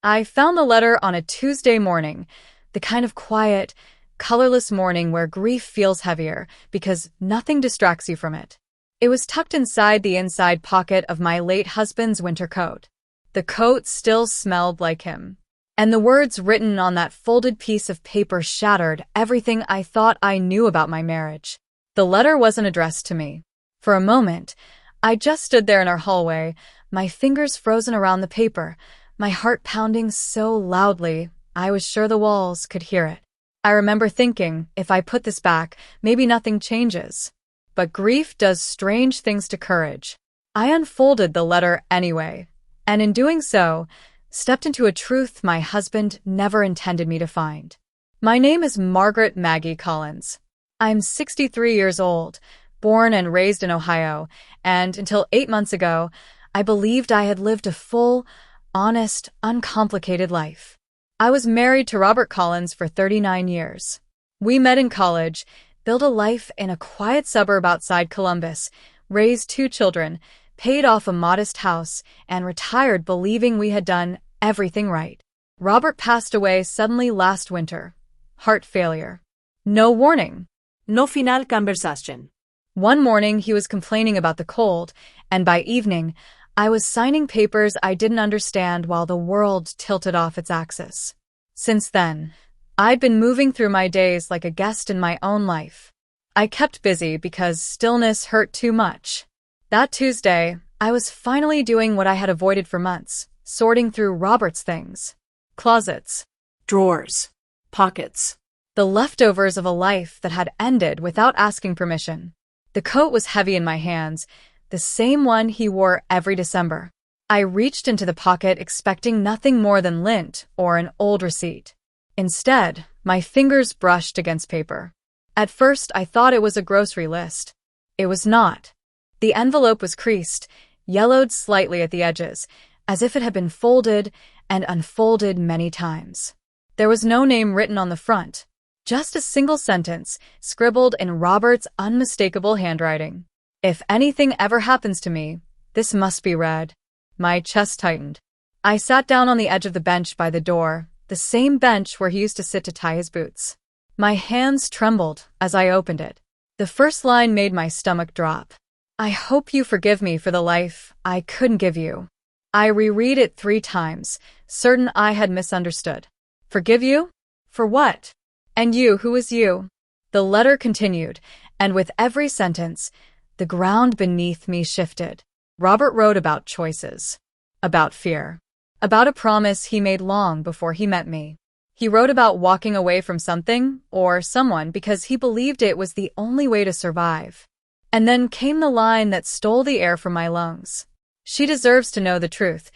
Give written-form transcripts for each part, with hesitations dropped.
I found the letter on a Tuesday morning, the kind of quiet, colorless morning where grief feels heavier because nothing distracts you from it. It was tucked inside the inside pocket of my late husband's winter coat. The coat still smelled like him. And the words written on that folded piece of paper shattered everything I thought I knew about my marriage. The letter wasn't addressed to me. For a moment, I just stood there in our hallway, my fingers frozen around the paper, my heart pounding so loudly I was sure the walls could hear it. I remember thinking, if I put this back, maybe nothing changes. But grief does strange things to courage. I unfolded the letter anyway, and in doing so, stepped into a truth my husband never intended me to find. My name is Margaret Maggie Collins. I'm 63 years old, born and raised in Ohio, and until 8 months ago, I believed I had lived a full, honest, uncomplicated life. I was married to Robert Collins for 39 years. We met in college, built a life in a quiet suburb outside Columbus, raised 2 children, paid off a modest house, and retired believing we had done everything right. Robert passed away suddenly last winter. Heart failure. No warning. No final conversation. One morning he was complaining about the cold, and by evening, I was signing papers I didn't understand while the world tilted off its axis. Since then, I'd been moving through my days like a guest in my own life. I kept busy because stillness hurt too much. That Tuesday, I was finally doing what I had avoided for months, sorting through Robert's things. Closets. Drawers. Pockets. The leftovers of a life that had ended without asking permission. The coat was heavy in my hands, the same one he wore every December. I reached into the pocket expecting nothing more than lint or an old receipt. Instead, my fingers brushed against paper. At first, I thought it was a grocery list. It was not. The envelope was creased, yellowed slightly at the edges, as if it had been folded and unfolded many times. There was no name written on the front, just a single sentence scribbled in Robert's unmistakable handwriting. If anything ever happens to me, this must be read. My chest tightened. I sat down on the edge of the bench by the door, the same bench where he used to sit to tie his boots. My hands trembled as I opened it. The first line made my stomach drop. I hope you forgive me for the life I couldn't give you. I reread it 3 times, certain I had misunderstood. Forgive you? For what? And you, who is you? The letter continued, and with every sentence, the ground beneath me shifted. Robert wrote about choices, about fear, about a promise he made long before he met me. He wrote about walking away from something or someone because he believed it was the only way to survive. And then came the line that stole the air from my lungs. She deserves to know the truth,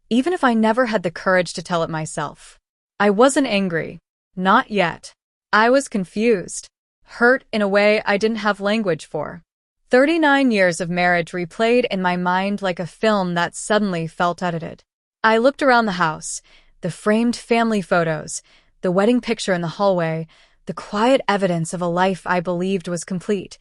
even if I never had the courage to tell it myself. I wasn't angry. Not yet. I was confused, hurt in a way I didn't have language for. 39 years of marriage replayed in my mind like a film that suddenly felt edited. I looked around the house, the framed family photos, the wedding picture in the hallway, the quiet evidence of a life I believed was complete,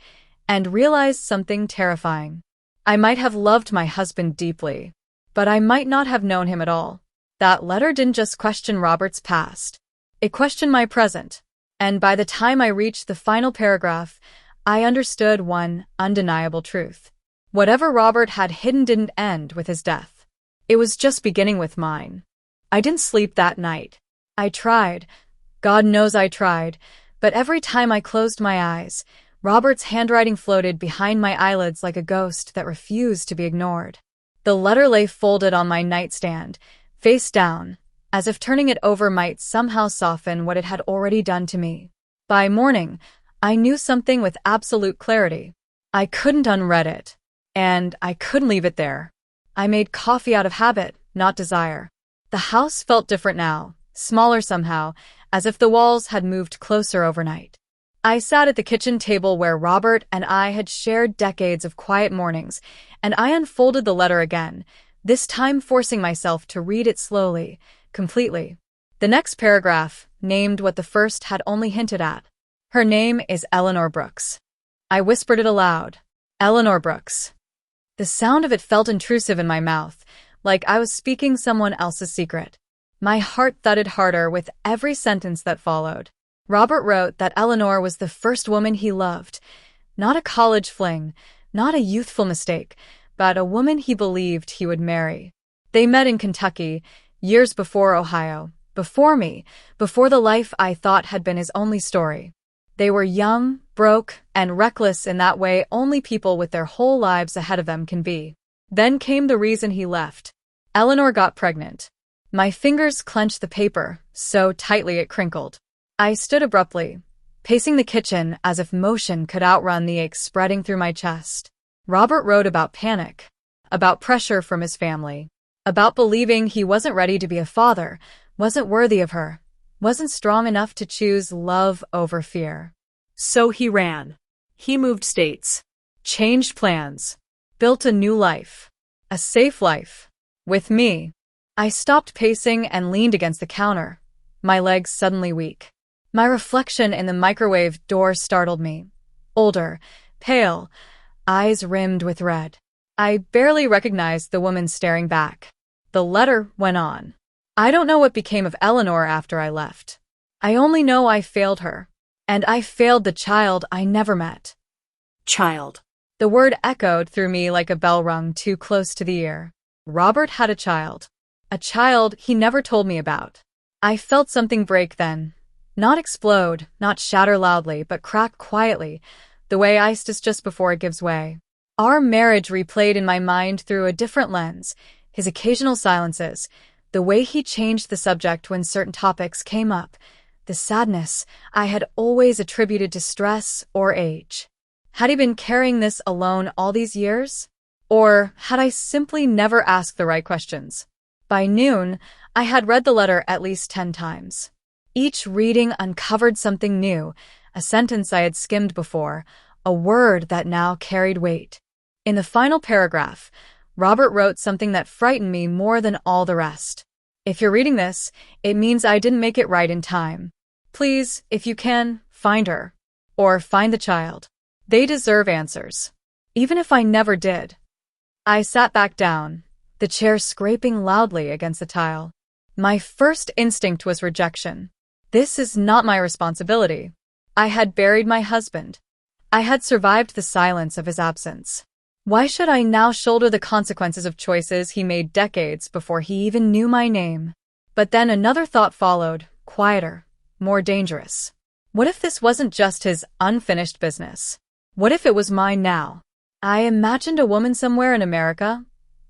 and realized something terrifying. I might have loved my husband deeply, but I might not have known him at all. That letter didn't just question Robert's past. It questioned my present. And by the time I reached the final paragraph, I understood one undeniable truth. Whatever Robert had hidden didn't end with his death. It was just beginning with mine. I didn't sleep that night. I tried. God knows I tried. But every time I closed my eyes, Robert's handwriting floated behind my eyelids like a ghost that refused to be ignored. The letter lay folded on my nightstand, face down, as if turning it over might somehow soften what it had already done to me. By morning, I knew something with absolute clarity. I couldn't unread it, and I couldn't leave it there. I made coffee out of habit, not desire. The house felt different now, smaller somehow, as if the walls had moved closer overnight. I sat at the kitchen table where Robert and I had shared decades of quiet mornings, and I unfolded the letter again, this time forcing myself to read it slowly, completely. The next paragraph named what the first had only hinted at. Her name is Eleanor Brooks. I whispered it aloud. Eleanor Brooks. The sound of it felt intrusive in my mouth, like I was speaking someone else's secret. My heart thudded harder with every sentence that followed. Robert wrote that Eleanor was the first woman he loved. Not a college fling, not a youthful mistake, but a woman he believed he would marry. They met in Kentucky, years before Ohio, before me, before the life I thought had been his only story. They were young, broke, and reckless in that way only people with their whole lives ahead of them can be. Then came the reason he left. Eleanor got pregnant. My fingers clenched the paper, so tightly it crinkled. I stood abruptly, pacing the kitchen as if motion could outrun the ache spreading through my chest. Robert wrote about panic, about pressure from his family, about believing he wasn't ready to be a father, wasn't worthy of her, wasn't strong enough to choose love over fear. So he ran. He moved states. Changed plans. Built a new life. A safe life. With me. I stopped pacing and leaned against the counter, my legs suddenly weak. My reflection in the microwave door startled me. Older, pale, eyes rimmed with red. I barely recognized the woman staring back. The letter went on. I don't know what became of Eleanor after I left. I only know I failed her. And I failed the child I never met. Child. The word echoed through me like a bell rung too close to the ear. Robert had a child. A child he never told me about. I felt something break then. Not explode, not shatter loudly, but crack quietly, the way ice does just before it gives way. Our marriage replayed in my mind through a different lens, his occasional silences, the way he changed the subject when certain topics came up, the sadness I had always attributed to stress or age. Had he been carrying this alone all these years? Or had I simply never asked the right questions? By noon, I had read the letter at least 10 times. Each reading uncovered something new, a sentence I had skimmed before, a word that now carried weight. In the final paragraph, Robert wrote something that frightened me more than all the rest. If you're reading this, it means I didn't make it right in time. Please, if you can, find her. Or find the child. They deserve answers. Even if I never did. I sat back down, the chair scraping loudly against the tile. My first instinct was rejection. This is not my responsibility. I had buried my husband. I had survived the silence of his absence. Why should I now shoulder the consequences of choices he made decades before he even knew my name? But then another thought followed, quieter, more dangerous. What if this wasn't just his unfinished business? What if it was mine now? I imagined a woman somewhere in America,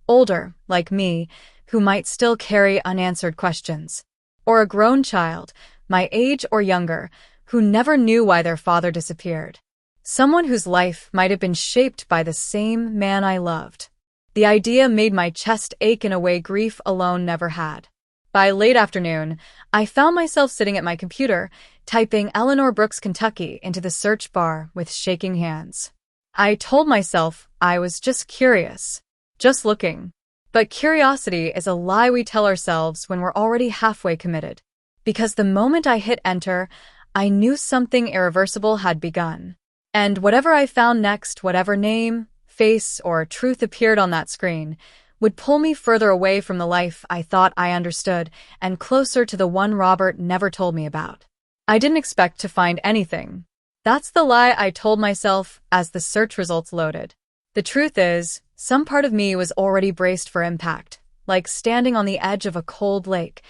older, like me, who might still carry unanswered questions. Or a grown child, my age or younger, who never knew why their father disappeared. Someone whose life might have been shaped by the same man I loved. The idea made my chest ache in a way grief alone never had. By late afternoon, I found myself sitting at my computer, typing Eleanor Brooks, Kentucky into the search bar with shaking hands. I told myself I was just curious, just looking. But curiosity is a lie we tell ourselves when we're already halfway committed. Because the moment I hit enter, I knew something irreversible had begun. And whatever I found next, whatever name, face, or truth appeared on that screen, would pull me further away from the life I thought I understood and closer to the one Robert never told me about. I didn't expect to find anything. That's the lie I told myself as the search results loaded. The truth is, some part of me was already braced for impact, like standing on the edge of a cold lake,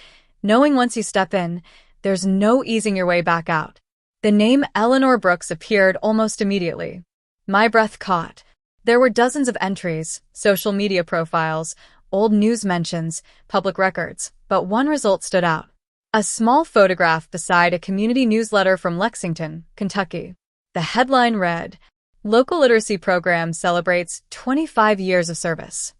knowing once you step in, there's no easing your way back out. The name Eleanor Brooks appeared almost immediately. My breath caught. There were dozens of entries, social media profiles, old news mentions, public records, but one result stood out. A small photograph beside a community newsletter from Lexington, Kentucky. The headline read, "Local Literacy Program Celebrates 25 Years of Service."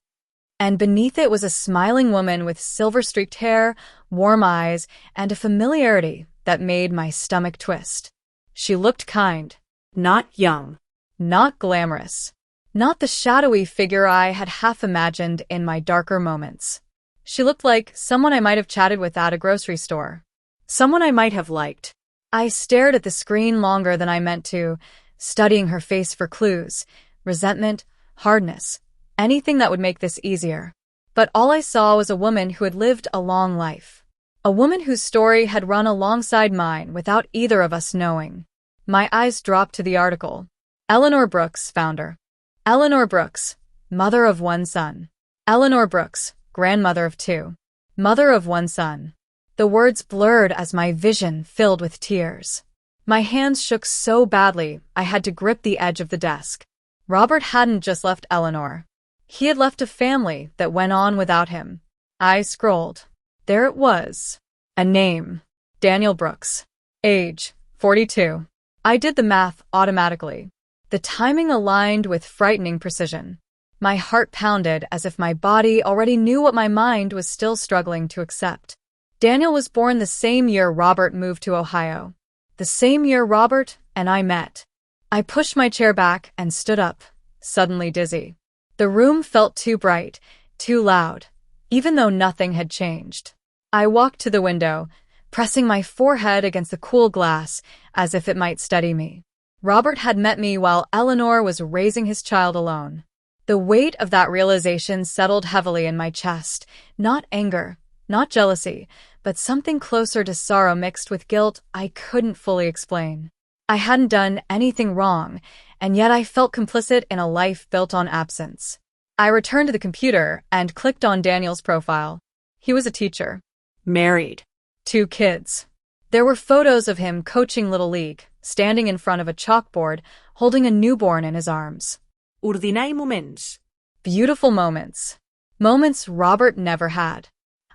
And beneath it was a smiling woman with silver-streaked hair, warm eyes, and a familiarity that made my stomach twist. She looked kind. Not young. Not glamorous. Not the shadowy figure I had half imagined in my darker moments. She looked like someone I might have chatted with at a grocery store. Someone I might have liked. I stared at the screen longer than I meant to, studying her face for clues, resentment, hardness, anything that would make this easier. But all I saw was a woman who had lived a long life. A woman whose story had run alongside mine without either of us knowing. My eyes dropped to the article. Eleanor Brooks, founder. Eleanor Brooks, mother of one son. Eleanor Brooks, grandmother of two. Mother of one son. The words blurred as my vision filled with tears. My hands shook so badly I had to grip the edge of the desk. Robert hadn't just left Eleanor. He had left a family that went on without him. I scrolled. There it was. A name. Daniel Brooks. Age, 42. I did the math automatically. The timing aligned with frightening precision. My heart pounded as if my body already knew what my mind was still struggling to accept. Daniel was born the same year Robert moved to Ohio. The same year Robert and I met. I pushed my chair back and stood up, suddenly dizzy. The room felt too bright, too loud, even though nothing had changed. I walked to the window, pressing my forehead against the cool glass as if it might steady me. Robert had met me while Eleanor was raising his child alone. The weight of that realization settled heavily in my chest, not anger, not jealousy, but something closer to sorrow mixed with guilt I couldn't fully explain. I hadn't done anything wrong, and yet I felt complicit in a life built on absence. I returned to the computer and clicked on Daniel's profile. He was a teacher. Married. 2 kids. There were photos of him coaching Little League, standing in front of a chalkboard, holding a newborn in his arms. Ordinar moments. Beautiful moments. Moments Robert never had.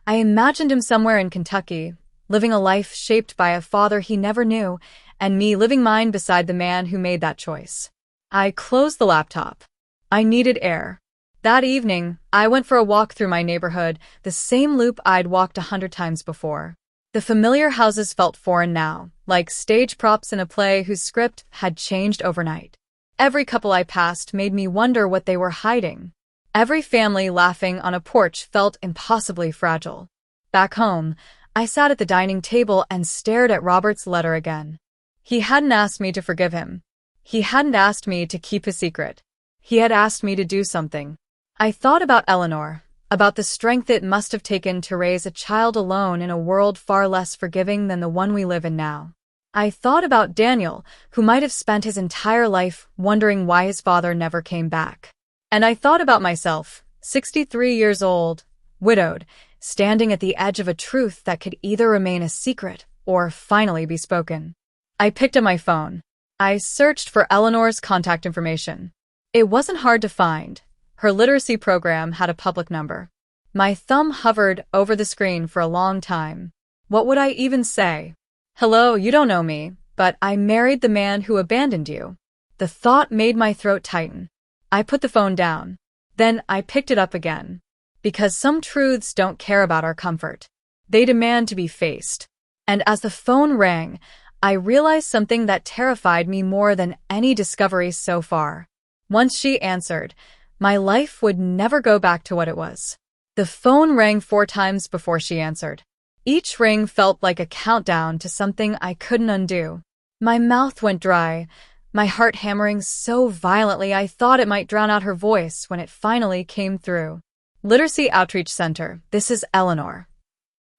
I imagined him somewhere in Kentucky, living a life shaped by a father he never knew, and me living mine beside the man who made that choice. I closed the laptop. I needed air. That evening, I went for a walk through my neighborhood, the same loop I'd walked 100 times before. The familiar houses felt foreign now, like stage props in a play whose script had changed overnight. Every couple I passed made me wonder what they were hiding. Every family laughing on a porch felt impossibly fragile. Back home, I sat at the dining table and stared at Robert's letter again. He hadn't asked me to forgive him. He hadn't asked me to keep his secret. He had asked me to do something. I thought about Eleanor, about the strength it must have taken to raise a child alone in a world far less forgiving than the one we live in now. I thought about Daniel, who might have spent his entire life wondering why his father never came back. And I thought about myself, 63 years old, widowed, standing at the edge of a truth that could either remain a secret or finally be spoken. I picked up my phone. I searched for Eleanor's contact information. It wasn't hard to find. Her literacy program had a public number. My thumb hovered over the screen for a long time. What would I even say? Hello, you don't know me, but I married the man who abandoned you. The thought made my throat tighten. I put the phone down. Then I picked it up again. Because some truths don't care about our comfort. They demand to be faced. And as the phone rang, I realized something that terrified me more than any discovery so far. Once she answered, my life would never go back to what it was. The phone rang 4 times before she answered. Each ring felt like a countdown to something I couldn't undo. My mouth went dry, my heart hammering so violently I thought it might drown out her voice when it finally came through. Literacy Outreach Center, this is Eleanor.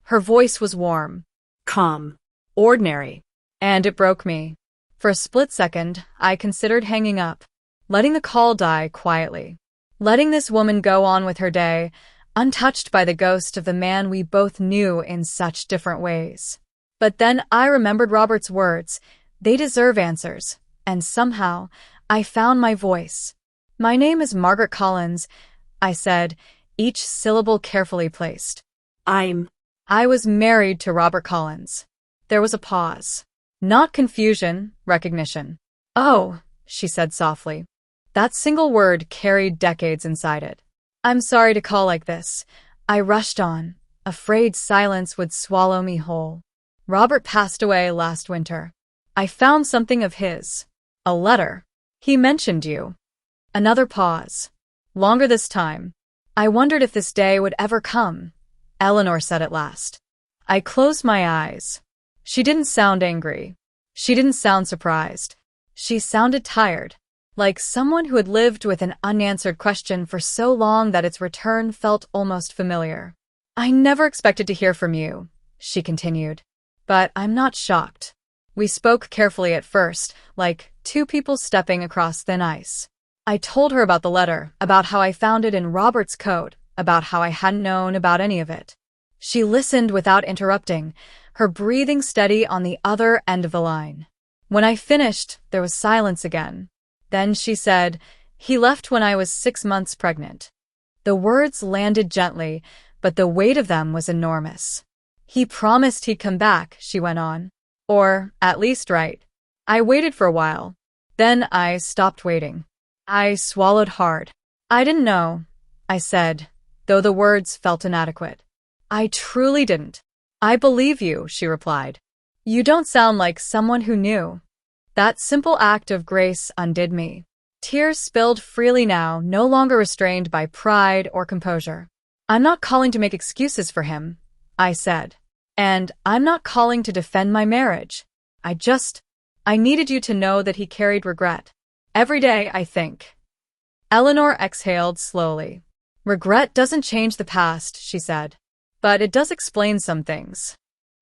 Her voice was warm, Calm. ordinary, and it broke me. For a split second, I considered hanging up, letting the call die quietly. Letting this woman go on with her day, untouched by the ghost of the man we both knew in such different ways. But then I remembered Robert's words. They deserve answers, and somehow I found my voice. My name is Margaret Collins, I said, each syllable carefully placed. I was married to Robert Collins. There was a pause. Not confusion, recognition. Oh, she said softly. That single word carried decades inside it. I'm sorry to call like this. I rushed on, afraid silence would swallow me whole. Robert passed away last winter. I found something of his. A letter. He mentioned you. Another pause. Longer this time. I wondered if this day would ever come. Eleanor said at last. I closed my eyes. She didn't sound angry. She didn't sound surprised. She sounded tired. Like someone who had lived with an unanswered question for so long that its return felt almost familiar. I never expected to hear from you, she continued. But I'm not shocked. We spoke carefully at first, like two people stepping across thin ice. I told her about the letter, about how I found it in Robert's coat, about how I hadn't known about any of it. She listened without interrupting, her breathing steady on the other end of the line. When I finished, there was silence again. Then she said, "He left when I was 6 months pregnant." The words landed gently, but the weight of them was enormous. "He promised he'd come back," she went on. "Or, at least, right." I waited for a while. Then I stopped waiting. I swallowed hard. "I didn't know," I said, though the words felt inadequate. "I truly didn't." "I believe you," she replied. "You don't sound like someone who knew." That simple act of grace undid me. Tears spilled freely now, no longer restrained by pride or composure. "I'm not calling to make excuses for him," I said. "And I'm not calling to defend my marriage. I needed you to know that he carried regret. Every day, I think." Eleanor exhaled slowly. "Regret doesn't change the past," she said. "But it does explain some things."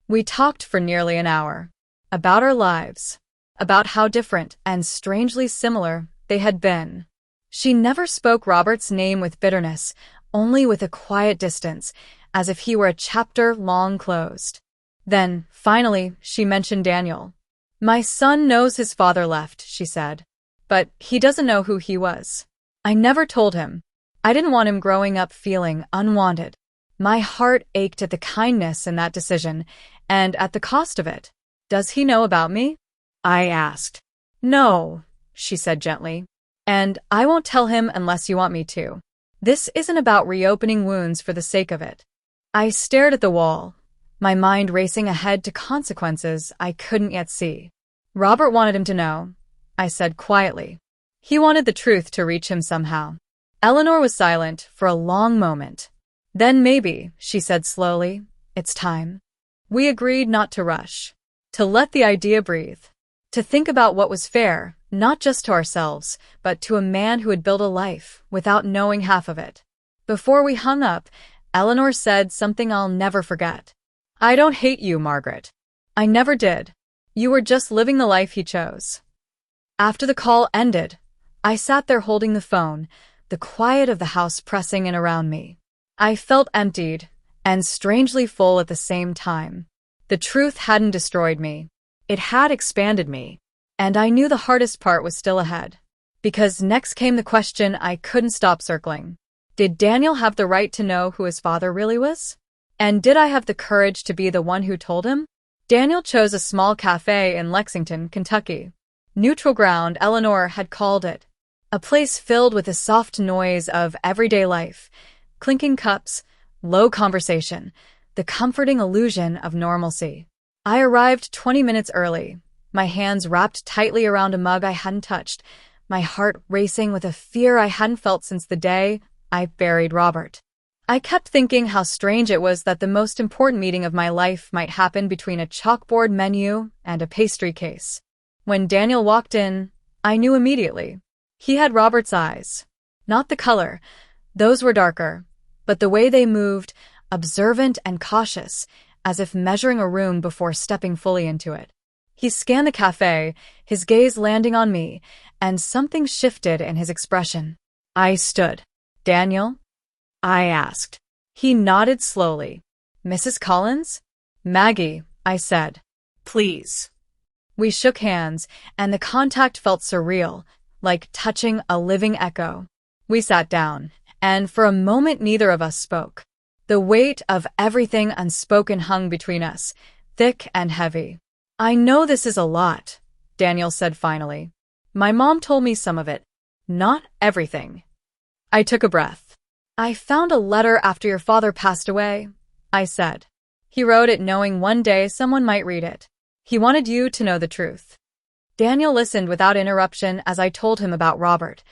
We talked for nearly an hour. About our lives. About how different and strangely similar they had been. She never spoke Robert's name with bitterness, only with a quiet distance, as if he were a chapter long closed. Then, finally, she mentioned Daniel. "My son knows his father left," she said. "But he doesn't know who he was. I never told him. I didn't want him growing up feeling unwanted." My heart ached at the kindness in that decision, and at the cost of it. "Does he know about me?" I asked. "No," she said gently. "And I won't tell him unless you want me to. This isn't about reopening wounds for the sake of it." I stared at the wall, my mind racing ahead to consequences I couldn't yet see. "Robert wanted him to know," I said quietly. "He wanted the truth to reach him somehow." Eleanor was silent for a long moment. "Then maybe," she said slowly, "it's time." We agreed not to rush. To let the idea breathe. To think about what was fair, not just to ourselves, but to a man who had built a life without knowing half of it. Before we hung up, Eleanor said something I'll never forget. "I don't hate you, Margaret. I never did. You were just living the life he chose." After the call ended, I sat there holding the phone, the quiet of the house pressing in around me. I felt emptied and strangely full at the same time. The truth hadn't destroyed me. It had expanded me. And I knew the hardest part was still ahead. Because next came the question I couldn't stop circling. Did Daniel have the right to know who his father really was? And did I have the courage to be the one who told him? Daniel chose a small cafe in Lexington, Kentucky. Neutral ground, Eleanor had called it. A place filled with the soft noise of everyday life, clinking cups, low conversation, the comforting illusion of normalcy. I arrived 20 minutes early, my hands wrapped tightly around a mug I hadn't touched, my heart racing with a fear I hadn't felt since the day I buried Robert. I kept thinking how strange it was that the most important meeting of my life might happen between a chalkboard menu and a pastry case. When Daniel walked in, I knew immediately. He had Robert's eyes. Not the color, those were darker, but the way they moved, observant and cautious, as if measuring a room before stepping fully into it. He scanned the cafe, his gaze landing on me, and something shifted in his expression. I stood. "Daniel?" I asked. He nodded slowly. "Mrs. Collins?" "Maggie," I said. "Please." We shook hands, and the contact felt surreal, like touching a living echo. We sat down, and for a moment neither of us spoke. The weight of everything unspoken hung between us, thick and heavy. "I know this is a lot," Daniel said finally. "My mom told me some of it. Not everything." I took a breath. "I found a letter after your father passed away," I said. "He wrote it knowing one day someone might read it. He wanted you to know the truth." Daniel listened without interruption as I told him about Robert,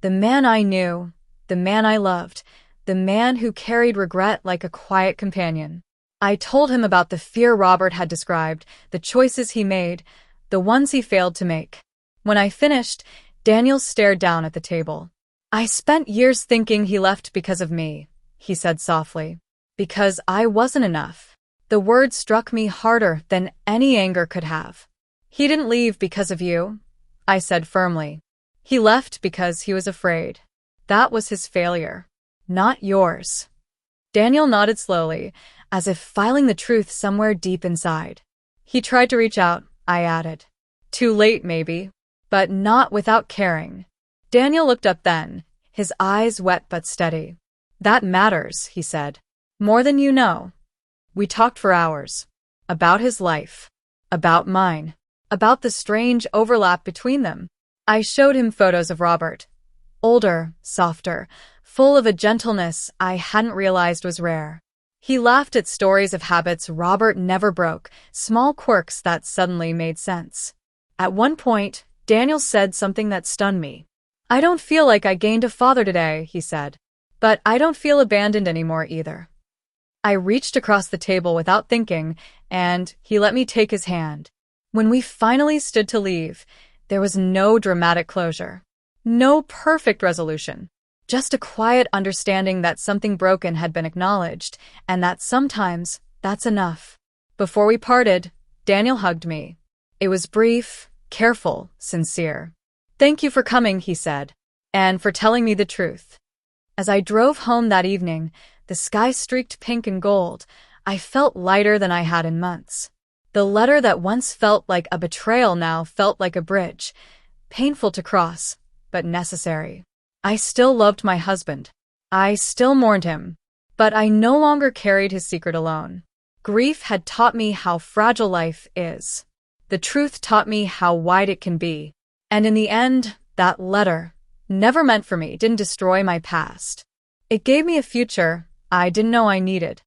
the man I knew, the man I loved, the man who carried regret like a quiet companion. I told him about the fear Robert had described, the choices he made, the ones he failed to make. When I finished, Daniel stared down at the table. "I spent years thinking he left because of me," he said softly. "Because I wasn't enough. The word struck me harder than any anger could have. He didn't leave because of you, I said firmly. He left because he was afraid. That was his failure, not yours. Daniel nodded slowly, as if filing the truth somewhere deep inside. He tried to reach out, I added. Too late, maybe, but not without caring. Daniel looked up then, his eyes wet but steady. That matters, he said. More than you know. We talked for hours. About his life. About mine. About the strange overlap between them. I showed him photos of Robert. Older, softer, full of a gentleness I hadn't realized was rare. He laughed at stories of habits Robert never broke, small quirks that suddenly made sense. At one point, Daniel said something that stunned me. I don't feel like I gained a father today, he said. But I don't feel abandoned anymore either. I reached across the table without thinking, and he let me take his hand. When we finally stood to leave, there was no dramatic closure. No perfect resolution. Just a quiet understanding that something broken had been acknowledged, and that sometimes that's enough. Before we parted, Daniel hugged me. It was brief, careful, sincere. Thank you for coming, he said, and for telling me the truth. As I drove home that evening, the sky streaked pink and gold. I felt lighter than I had in months. The letter that once felt like a betrayal now felt like a bridge, painful to cross, but necessary. I still loved my husband. I still mourned him. But I no longer carried his secret alone. Grief had taught me how fragile life is. The truth taught me how wide it can be. And in the end, that letter, never meant for me, didn't destroy my past. It gave me a future I didn't know I needed.